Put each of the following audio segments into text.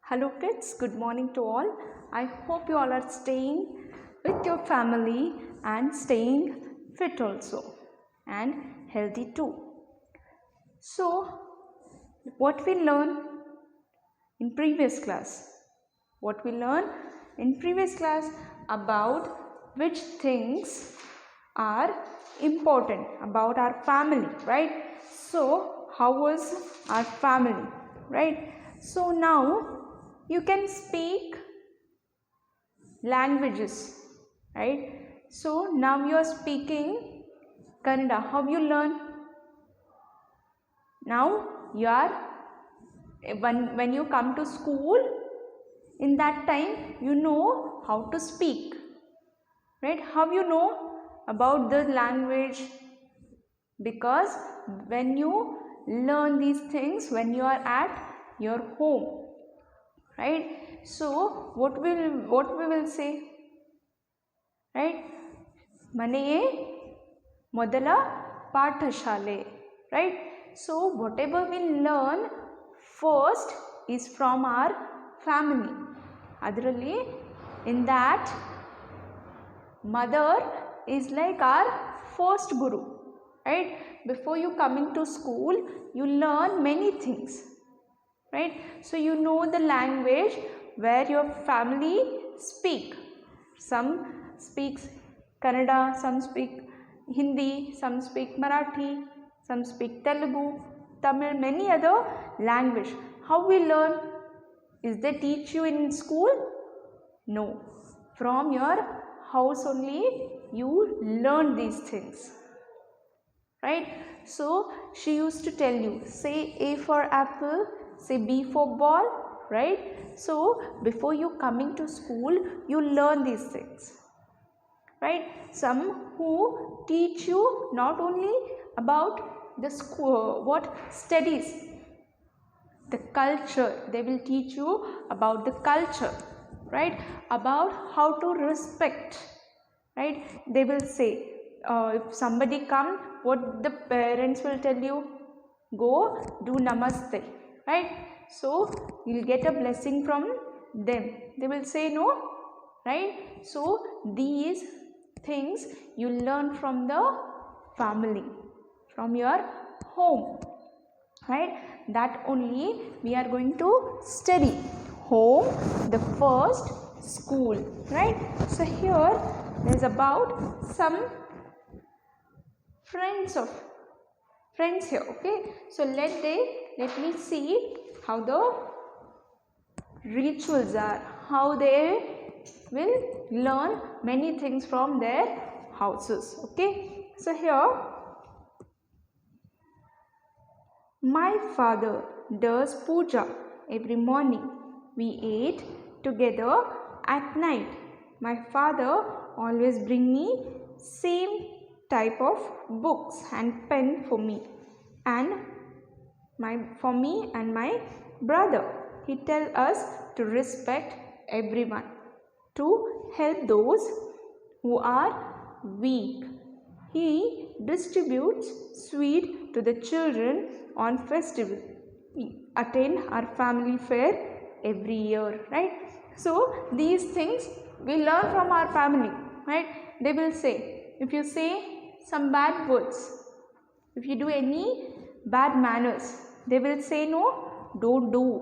Hello kids, good morning to all. I hope you all are staying with your family and staying fit also and healthy too. So, what we learn in previous class? What we learn in previous class about which things are important about our family, right? So, how was our family, right? So, now you can speak languages, right? So, now you are speaking Kannada. How you learn? Now you are when you come to school, in that time you know how to speak, right? How you know about the language? Because when you learn these things when you are at your home, right? So what we will say, right? Maneye modala ಪಾಠಶಾಲೆ, right? So whatever we learn first is from our family. Adralli, in that, mother is like our first guru, right? Before you coming to school, you learn many things, right? So you know the language where your family speak. Some speaks Kannada, some speak Hindi, some speak Marathi, some speak Telugu, Tamil, many other language. How we learn? Is they teach you in school? No. From your house only you learn these things, right? So she used to tell you, say A for apple, say B for ball, right? So before you coming to school, you learn these things, right? Some who teach you not only about the school, what studies, the culture, they will teach you about the culture, right? About how to respect, right? They will say, if somebody come, what the parents will tell you? Go do namaste, right? So you'll get a blessing from them. They will say no, right? So these things you learn from the family, from your home, right? That only we are going to study. Home, the first school, right? So here there is about some friends here, okay? So let me see how the rituals are, how they will learn many things from their houses, okay? So here, my father does puja every morning. We eat together at night. My father always bring me same type of books and pen for me and my brother. He tell us to respect everyone, to help those who are weak. He distributes sweet to the children on festival. We attend our family fair every year, right? So these things we learn from our family, right? They will say, if you say some bad words, if you do any bad manners, they will say no, don't do,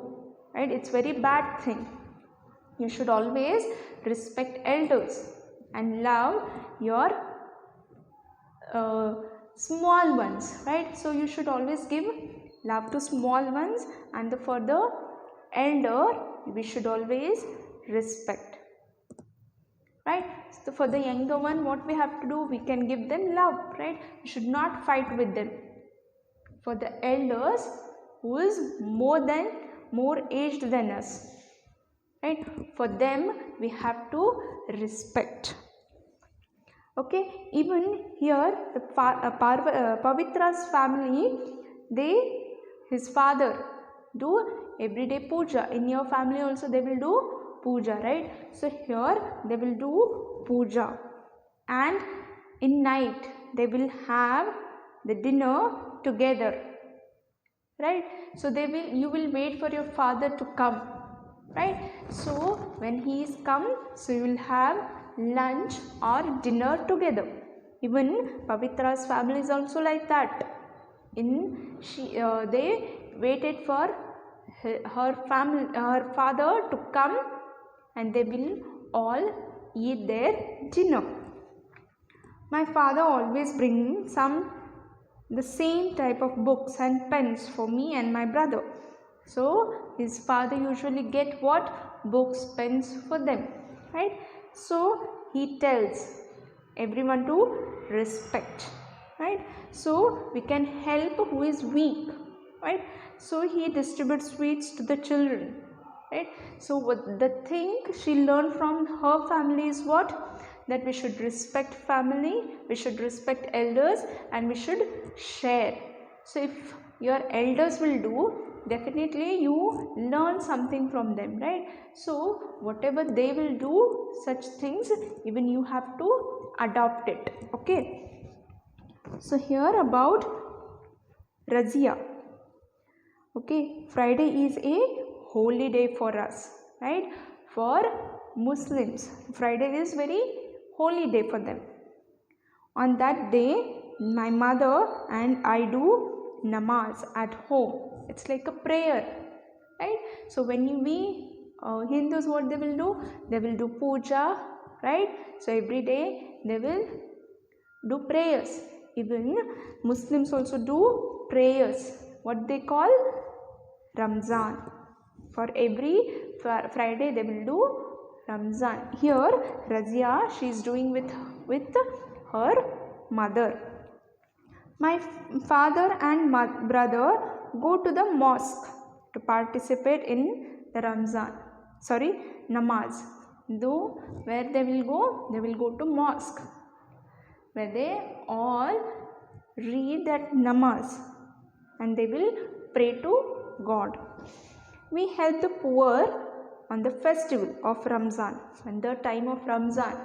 right? It's very bad thing. You should always respect elders and love your small ones, right? So you should always give love to small ones, and for the elder we should always respect, right? So for the younger one, what we have to do, we can give them love, right? We should not fight with them. For the elders who is more aged than us, right? For them we have to respect, okay? Even here the Pavitra's family, his father do everyday puja. In your family also they will do puja, right? So here they will do puja, and in night they will have the dinner together, right? So you will wait for your father to come, right? So when he is come, so you will have lunch or dinner together. Even Pavitra's family is also like that. They waited for her father to come, and they will all eat their dinner. My father always brings the same type of books and pens for me and my brother. So his father usually get what? Books, pens for them, right? So he tells everyone to respect, right? So we can help who is weak, right? So he distributes sweets to the children, right? So what the thing she learned from her family is what? That we should respect family, we should respect elders, and we should share. So if your elders will do, definitely you learn something from them, right? So whatever they will do, such things even you have to adopt it. Okay, so here about Razia. Okay, Friday is a holy day for us, right? For Muslims, Friday is very holy day for them. On that day, my mother and I do namaz at home. It's like a prayer, right? So when we Hindus, what they will do? They will do puja, right? So every day they will do prayers. Even Muslims also do prayers. What they call Ramzan. For every Friday they will do Ramzan. Here Razia, she is doing with her mother. My father and brother go to the mosque to participate in the namaz. Though where they will go? They will go to mosque, where they all read that namaz and they will pray to God. We help the poor on the festival of Ramzan. When the time of Ramzan,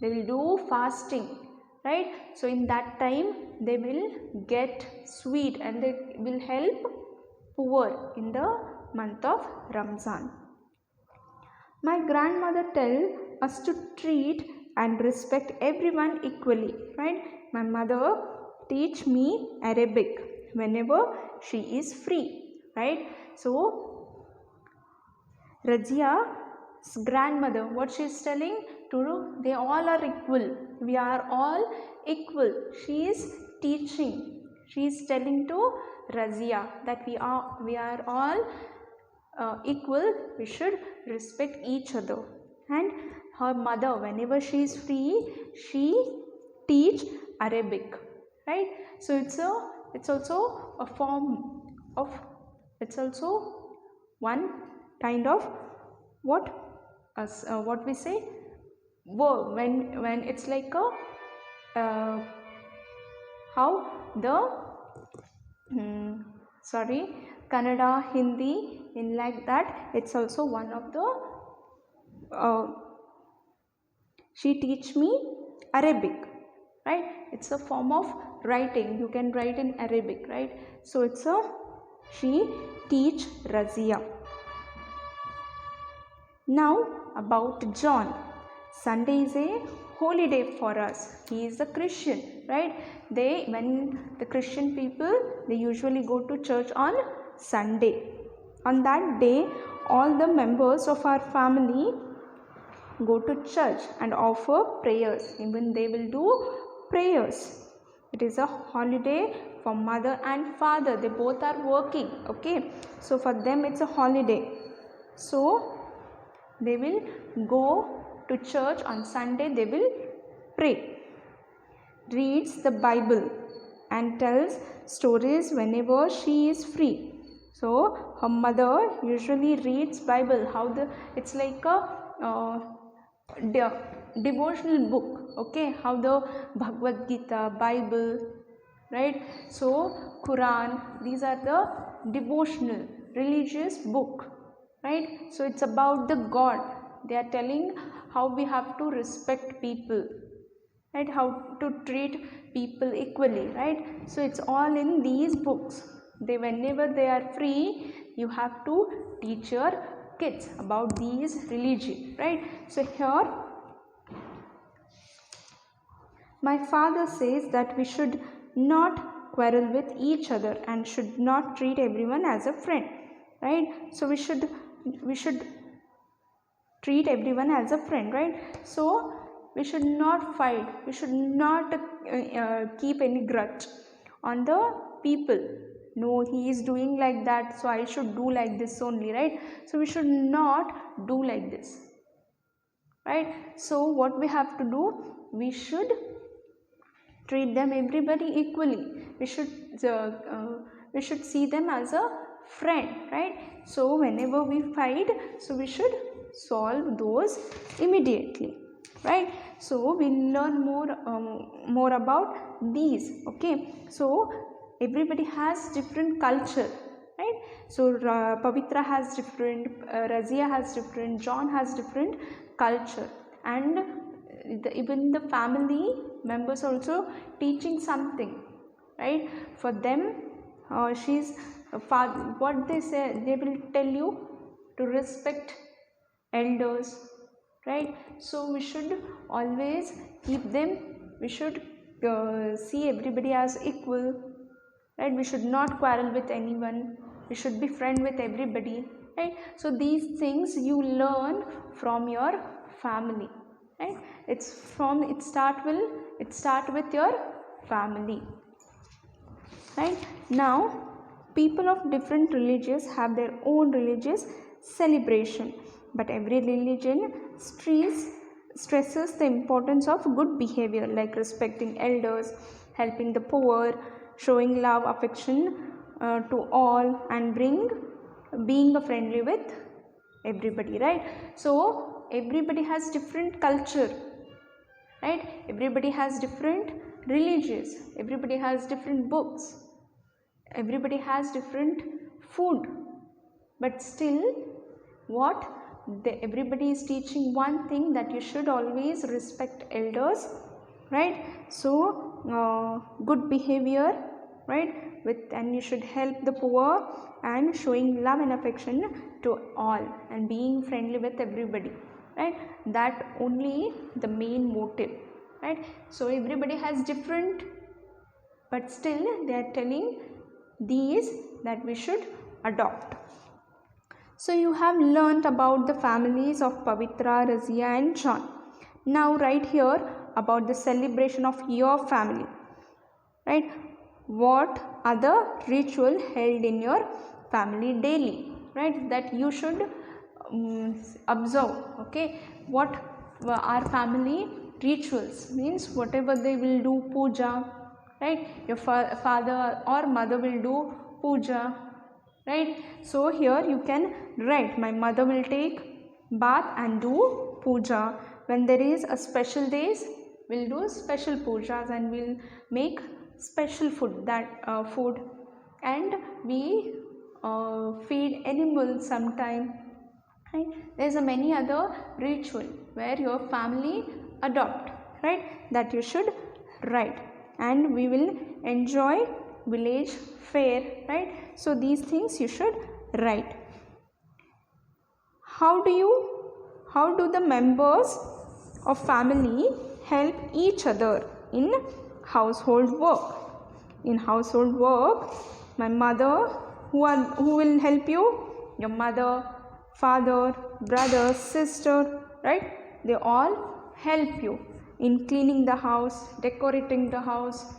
they will do fasting, right? So in that time they will get sweet and they will help poor in the month of Ramzan. My grandmother tell us to treat and respect everyone equally, right? My mother teach me Arabic whenever she is free, right? So Razia's grandmother, what she is telling to do, they all are equal. We are all equal. She is teaching. She is telling to Razia that we are all equal. We should respect each other. And her mother, whenever she is free, she teach Arabic, right? So it's also a form of, it's also one kind of what we say verb, when it's like a how the Kannada, Hindi, in like that, it's also one of the she teach me Arabic, right? It's a form of writing. You can write in Arabic, right? So it's a she teach Razia. Now about John. Sunday is a holy day for us. He is a Christian, right? When the Christian people, they usually go to church on Sunday. On that day, all the members of our family go to church and offer prayers. Even they will do prayers. It is a holiday for mother and father. They both are working, okay? So for them it's a holiday. So they will go to church on Sunday. They will pray, reads the Bible and tells stories whenever she is free. So her mother usually reads Bible. It's like a devotional book, okay? How the Bhagavad Gita, Bible, right? So Quran, these are the devotional religious book, right? So it's about the God. They are telling how we have to respect people, right? How to treat people equally, right? So it's all in these books. Whenever they are free, you have to teach your kids about these religion, right? So here my father says that we should not quarrel with each other and should not treat everyone as a friend, right? So we should treat everyone as a friend, right? So we should not fight, we should not keep any grudge on the people. No, he is doing like that, so I should do like this only, right? So we should not do like this, right? So what we have to do, we should treat them everybody equally. We should see them as a friend, right? So whenever we fight, so we should solve those immediately, right? So we'll learn more about these. Okay, so everybody has different culture, right? So Pavitra has different, Razia has different, John has different culture, and even the family members also teaching something, right? For them, she's father, what they say, they will tell you to respect elders, right? So we should always keep them, we should see everybody as equal, right? We should not quarrel with anyone, we should be friend with everybody, right? So these things you learn from your family, right? It start with your family, right? Now people of different religions have their own religious celebration, but every religion stresses the importance of good behavior, like respecting elders, helping the poor, showing love, affection to all, and being friendly with everybody, right? So everybody has different culture, right? Everybody has different religions, everybody has different books, everybody has different food, but still what everybody is teaching one thing, that you should always respect elders, right? So good behavior, right? And you should help the poor, and showing love and affection to all, and being friendly with everybody, right? That only the main motive, right? So everybody has different, but still they are telling these that we should adopt. So you have learnt about the families of Pavitra, Razia and John. Now write here about the celebration of your family, right? What are the ritual held in your family daily, right? That you should observe. Okay, what are family rituals? Means whatever they will do puja, right? Your father or mother will do puja, right? So here you can write, my mother will take bath and do puja. When there is a special days, we'll do special pujas and we'll make special food, food, and we feed animals sometime, right? There's a many other ritual where your family adopt, right? That you should write, and we will enjoy village fair, right? So these things you should write. How do the members of family help each other in household work? In household work, my mother, who will help you? Your mother, father, brother, sister, right? They all help you in cleaning the house, decorating the house,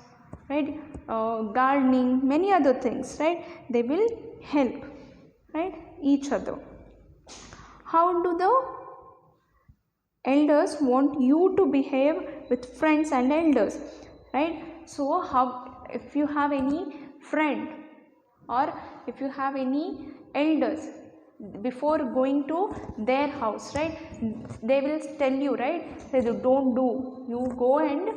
right? Gardening, many other things, right? They will help, right? Each other. How do the elders want you to behave with friends and elders, right? So how, if you have any friend or if you have any elders, before going to their house, right, they will tell you, right, say don't do, you go and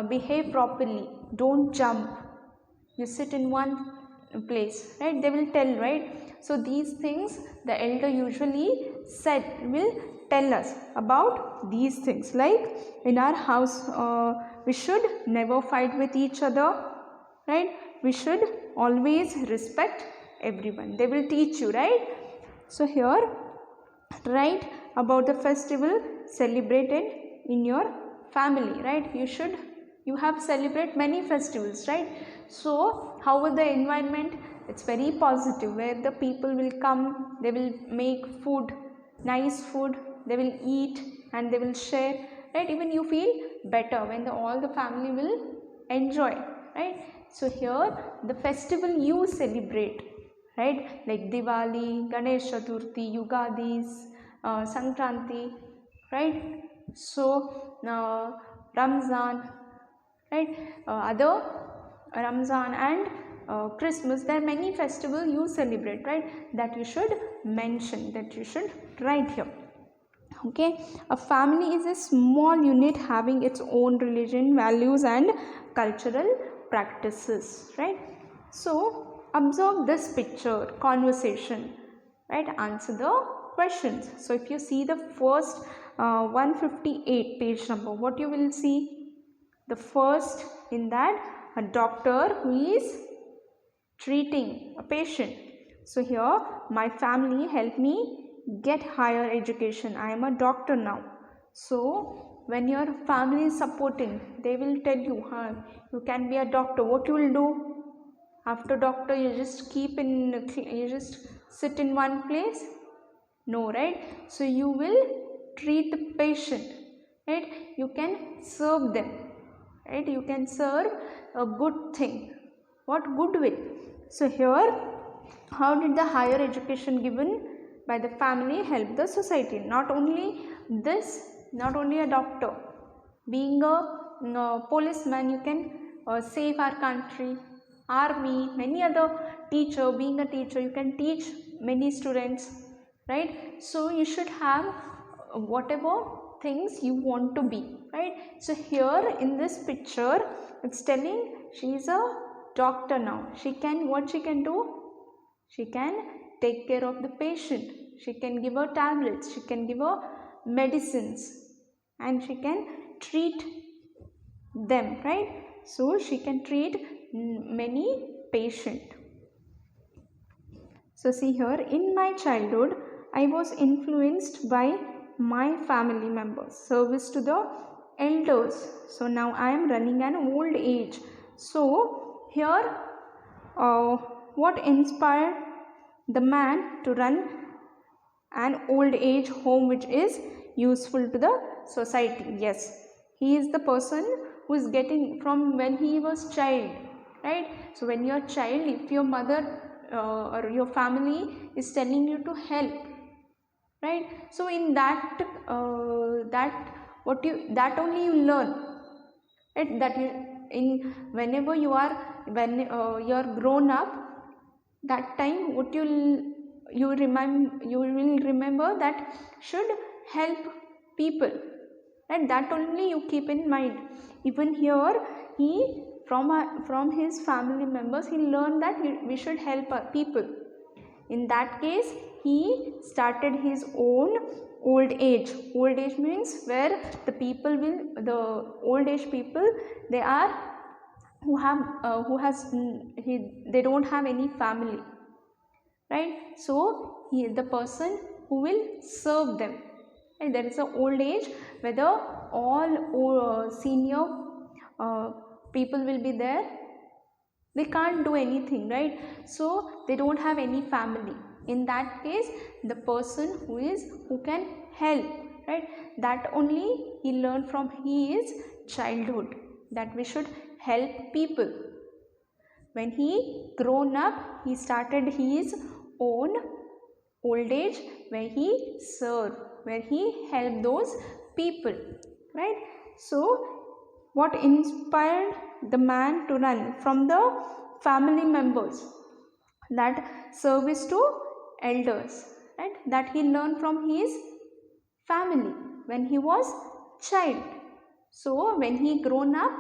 behave properly, don't jump, you sit in one place, right? They will tell, right? So these things the elder usually will tell us about these things. Like in our house, we should never fight with each other, right? We should always respect everyone. They will teach you, right? So here write about the festival celebrated in your family, right? You have celebrate many festivals, right? So how is the environment? It's very positive, where the people will come, they will make food, nice food, they will eat and they will share, right? Even you feel better when all the family will enjoy, right? So here the festival you celebrate, right, like Diwali, Ganesh Chaturthi, Yugadis, Sankranti, right? So Ramzan, right? Other Ramzan and Christmas, there are many festivals you celebrate, right? That you should mention, that you should write here. Okay, a family is a small unit having its own religion, values, and cultural practices, right? So observe this picture, conversation, right? Answer the questions. So if you see the first 158 page number, what you will see? The first in that, a doctor who is treating a patient. So here, my family helped me get higher education. I am a doctor now. So when your family is supporting, they will tell you, you can be a doctor. What you will do after doctor? You just sit in one place? No, right? So you will treat the patient, right? You can serve them, right? You can serve a good thing. What goodwill? So here, how did the higher education given by the family help the society? Not only this, not only a doctor, being a policeman, you can save our country, army, many other teacher, being a teacher, you can teach many students, right? So you should have whatever things you want to be, right? So here in this picture, it's telling she is a doctor now. What she can do? She can take care of the patient. She can give her tablets. She can give her medicines, and she can treat them, right? So she can treat many patients. So see here, in my childhood, I was influenced by my family members, service to the elders. So now I am running an old age. So here, what inspired the man to run an old age home which is useful to the society? Yes, he is the person who is getting from when he was child, right? So when you are child, if your mother or your family is telling you to help, right? So in that only you learn, right? That whenever you are grown up, that time what you will remember that should help people, and that only you keep in mind. Even here, he from his family members, he learned that we should help people. In that case, he started his own old age. Old age means where the old age people, they are they don't have any family, right? So he is the person who will serve them, and there is an old age whether all senior people will be there. They can't do anything, right? So they don't have any family. In that case, the person who can help, right? That only he learned from his childhood, that we should help people. When he grown up, he started his own old age where he served, where he helped those people, right? So what inspired the man to run? From the family members, that service to elders, right? That he learned from his family when he was child. So when he grown up,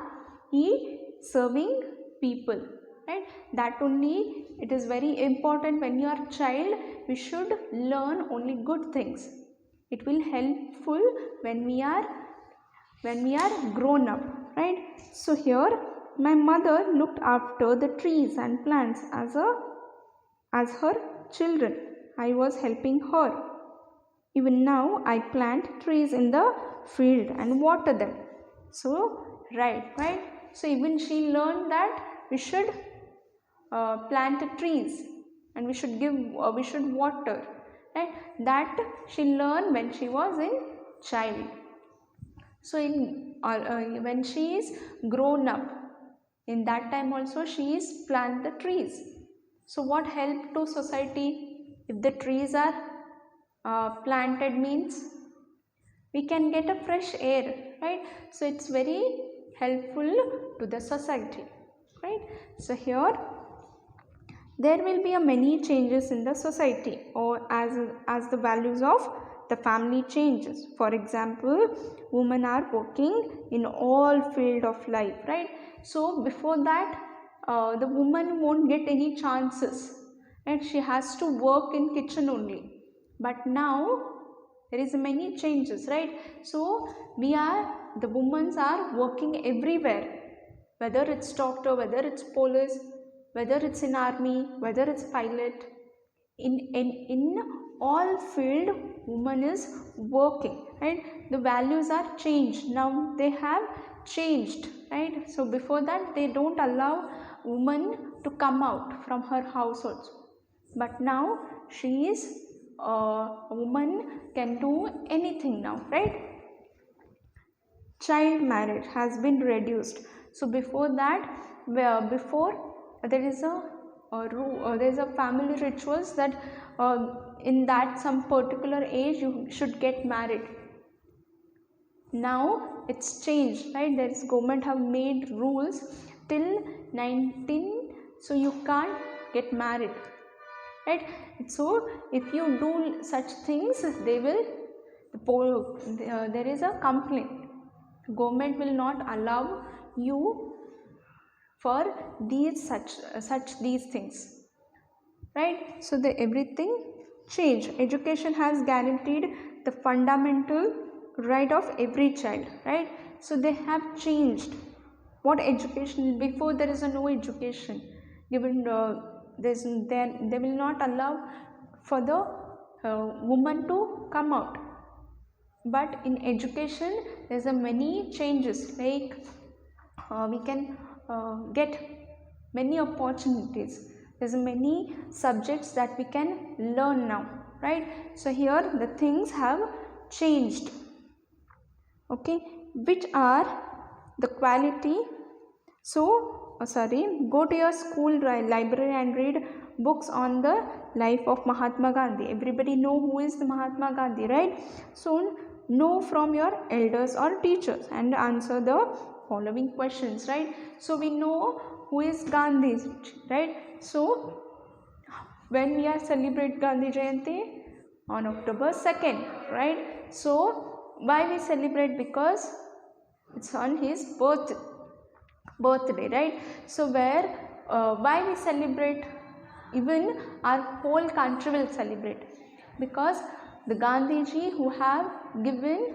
he serving people, right? That only it is very important. When you are child, we should learn only good things. It will helpful when we are grown up, right? So here my mother looked after the trees and plants as her children. I was helping her. Even now, I plant trees in the field and water them. So, right. So, even she learned that we should plant trees and we should water. Right? That she learned when she was in child. So, when she is grown up, in that time also she is plant the trees. So, what help to society if the trees are planted means we can get a fresh air, right? So it's very helpful to the society, right? So here there will be a many changes in the society, or as the values of the family changes. For example, women are working in all field of life, right? So before that the woman won't get any chances, and she has to work in kitchen only. But now there is many changes, right? So the women are working everywhere, whether it's doctor, whether it's police, whether it's in army, whether it's pilot. In all field woman is working, right? The values are changed now, they have changed, right? So before that they don't allow woman to come out from her house also, but now she is a woman can do anything now, right? Child marriage has been reduced. So before that, before there is there is a family rituals that in that some particular age you should get married. Now it's changed, right? There is government have made rules till 19, so you can't get married, right? So if you do such things, they will there is a complaint. Government will not allow you for these things, right? So everything changed. Education has guaranteed the fundamental right of every child, right? So they have changed. What education? Before there is no education given. They will not allow for the woman to come out. But in education there's a many changes, like we can get many opportunities. There's many subjects that we can learn now, right? So here the things have changed. Okay, which are the quality? So go to your school library and read books on the life of Mahatma Gandhi. Everybody know who is the Mahatma Gandhi, right? So know from your elders or teachers and answer the following questions, right? So we know who is Gandhi, right? So when we are celebrate Gandhi Jayanti on October 2nd, right? So why we celebrate? Because it's on his birthday, right? So why we celebrate? Even our whole country will celebrate, because the Gandhiji who have given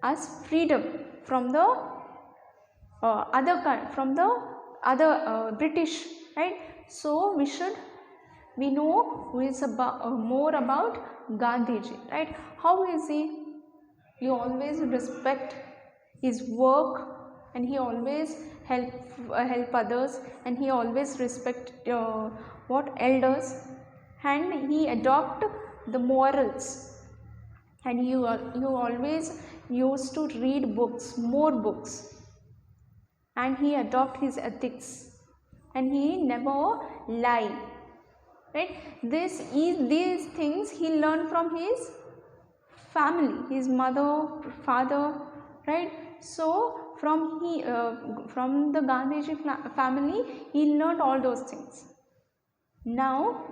us freedom from the other British, right? So we know who is more about Gandhiji, right? How is he? You always respect his work, and he always help others, and he always respect elders, and he adopt the morals, and you always used to read more books, and he adopt his ethics, and he never lie, right? These things he learned from his family, his mother, father, right? So from the Gandhiji family he learned all those things. Now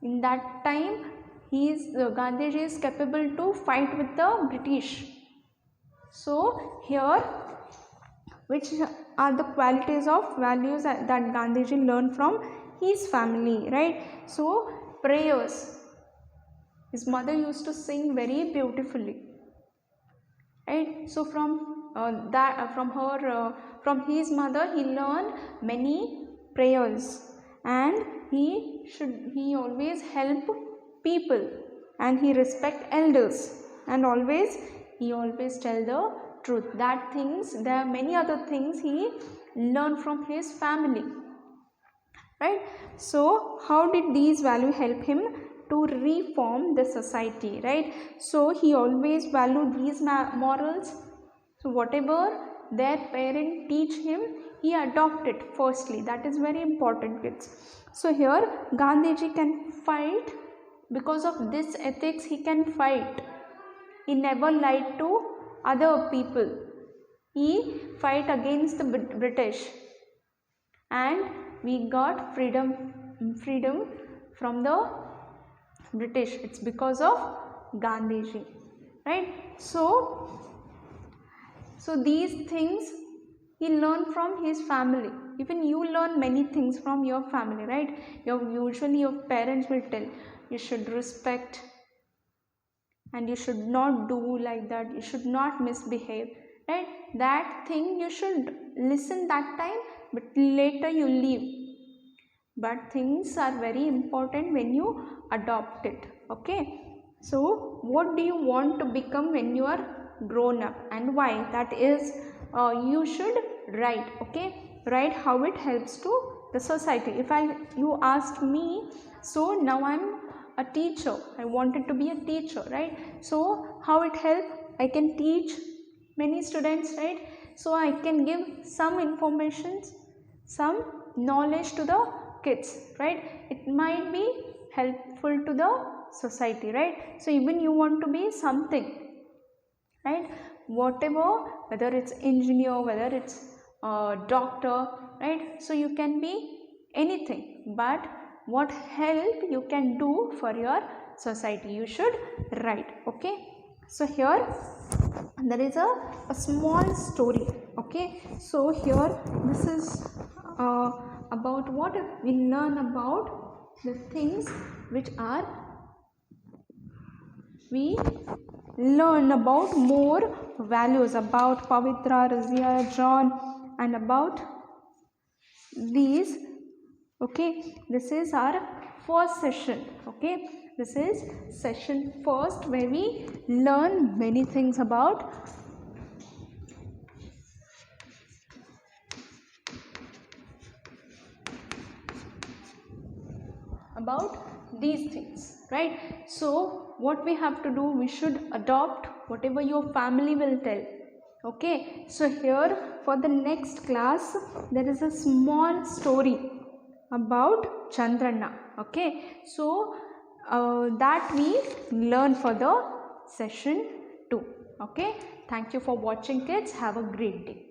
in that time Gandhiji is capable to fight with the British. So here, which are the qualities of values that Gandhiji learned from his family, right? So prayers, his mother used to sing very beautifully, right? So from his mother he learned many prayers, and he always help people, and he respect elders, and he always tell the truth. That things, there are many other things he learned from his family, right? So how did these values help him to reform the society, right? So he always valued these morals. So whatever their parent teach him, he adopted firstly. That is very important, kids. So here Gandhiji can fight because of this ethics. He can fight. He never lied to other people. He fight against the British, and we got freedom from the British. It's because of Gandhiji, right? So these things he learned from his family. Even you learn many things from your family, right? Usually your parents will tell you should respect, and you should not do like that, you should not misbehave, right? That thing you should listen that time, but later you leave. But things are very important when you adopt it, okay? So what do you want to become when you are grown up, and why? That is, you should write, okay? Write how it helps to the society. If you asked me, so now I'm a teacher, I wanted to be a teacher, right? So how it help? I can teach many students, right? So I can give some information, some knowledge to the kids, right? It might be helpful to the society, right? So even you want to be something, right? Whatever, whether it's engineer, whether it's doctor, right? So you can be anything, but what help you can do for your society, you should write, okay? So here there is a small story, okay? So here this is about what we learn about the things which are, we learn about more values about Pavitra, Razia, John, and about these, okay? This is our first session, okay? This is session first, where we learn many things about these things, right? So what we have to do, we should adopt whatever your family will tell, okay? So here for the next class there is a small story about Chandranna, okay? So that we learn for the session 2, okay? Thank you for watching, kids. Have a great day.